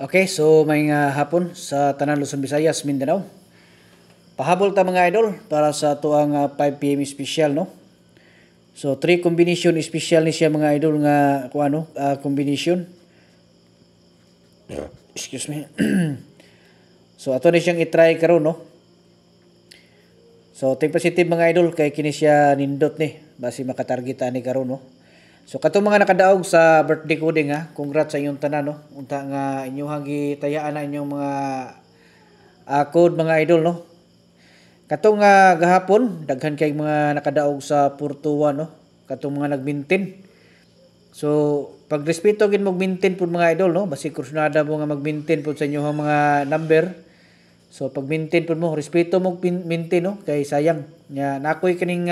Okay, so may hapon sa tanan Luzon, Visayas, Mindanao. Pahabol ta mga idol para sa tuang 5 PM special, no. So 3 combination special ni siya mga idol nga kuano combination. Excuse me. So ato ni siyang i-try karon, no. So take positive mga idol kay kini siya nindot ni basi makatargeta ni karon, no. So katong mga nakadaog sa birthday coding congrats sa inyong tanan, no. Unta nga inyong gitayaan na inyong mga code mga idol, no. Katong gahapon daghan kay mga nakadaog sa Portuwa, no. Katong mga nag-maintain. So pag respeto gid mo maintain pud mga idol, no. Basi kursunada mo nga mag-maintain pud sa inyong mga number. So pag maintain pud mo, respeto mo maintain, no, kay sayang nya nakoy kining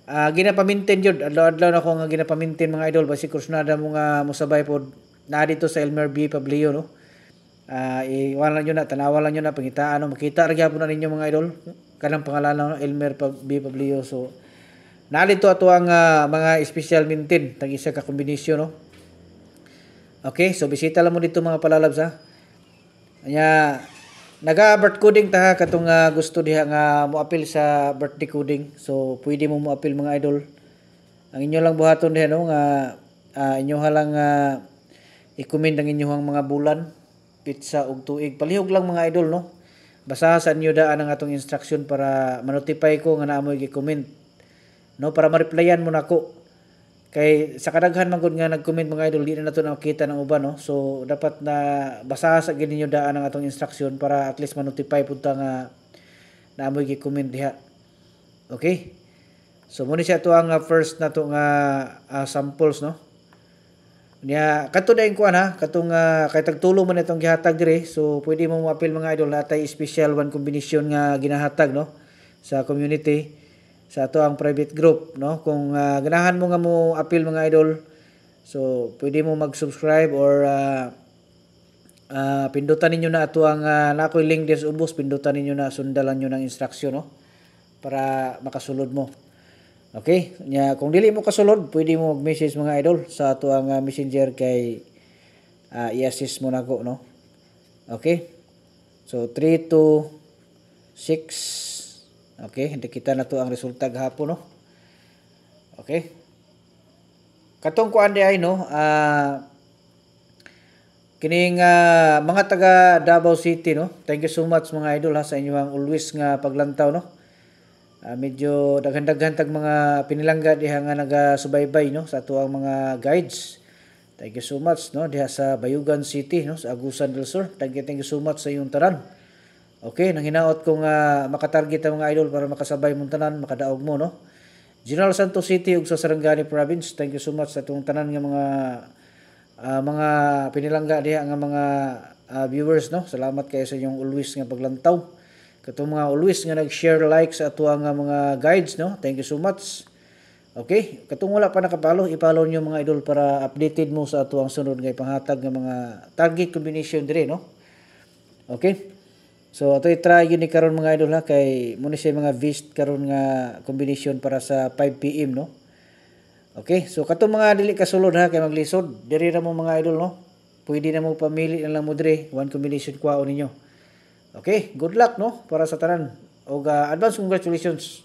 ginapamintin jud adlaw-adlaw na ko nga ginapamintin mga idol basi kursunada mo nga mosabay pod na dito sa Elmer B. Pablio, no. Iwan lang nyo na, tanawan lang nyo na, pangitaan, no. Makita rin po na ninyo mga idol kanang pangalan, no, Elmer B. Pablio. So nalito ato ang mga special mintin tag isa ka kombinasyon, no. Okay, so bisita lang mo dito mga palalabs nya naga-birth coding ta katong gusto diha nga mo-appeal sa birthday coding. So pwede mo mo-appeal mga idol. Ang inyo lang buhaton diha, no, nga inyo lang i-comment ang inyong mga bulan, pizza ug tuig. Palihog lang mga idol, no. Basta sa inyo daan ang atong instruction para ma-notify ko nga naamoy gi-comment, no, para ma-replyan mo nako. Kay sa kadaghan man gud nga nag-comment mga idol, di na nato nakita ng uban, no. So dapat na basa sa gid ninyo daan ang atong instruction para at least ma-notify pud ta nga naamoy gi-comment diha. Okay? So mo ni siya to ang first nato nga samples, no. Nya kadto dayon kuan katong kay tagtulo man itong gihatag dire. So pwede mo mo-appeal mga idol natay special one combination nga ginahatag, no, sa community sa ato ang private group, no. Kung ganahan mo nga mo appeal mga idol, so pwede mo mag-subscribe or pindutan ninyo na ato ang nakoy link des ubos, pindutan ninyo na, sundalan nyo ng instruction, no, para makasulod mo. Okay, nya kung dili mo kasulod pwede mo mag-message mga idol sa ato ang messenger kay i-assist mo nako, no. Okay, so 3 to 6. Okay, hindi kita na to ang resulta gahapon, no. Okay. Katong kuan di ay, no, kining mga taga Davao City, no. Thank you so much mga idol sa inyong always nga paglantaw, no. Medyo daghan-daghan tag mga pinilangga diha nga nagasubaybay, no, sa ato ang mga guides. Thank you so much, no, diha sa Bayugan City, no, sa Agusan del Sur. Thank you so much sa iyong tanan. Okay, nang hinaot kong makatarget ang mga idol para makasabay mong tanan, makadaog mo, no. General Santos City ug sa Sarangani Province, thank you so much sa itong tanan nga mga pinilangga diha nga mga viewers, no. Salamat kayo sa inyong always nga paglantaw. Katong mga always nga nag-share, like sa ato nga mga guides, no. Thank you so much. Okay, katong wala pa nakapalo, i-follow nyo mga idol para updated mo sa ato ang sunod nga ipanghatag nga mga target combination dire, no. Okay. So ato i-try yun ni karon mga idol kay muna siya mga vist karon nga combination para sa 5 PM, no. Okay, so katong mga dili kasulod kay maglisod diri ra mo mga idol, no. Pwede na mo pamili na lang mo dire one combination kuhaon ninyo. Okay, good luck, no, para sa tanan og advance congratulations.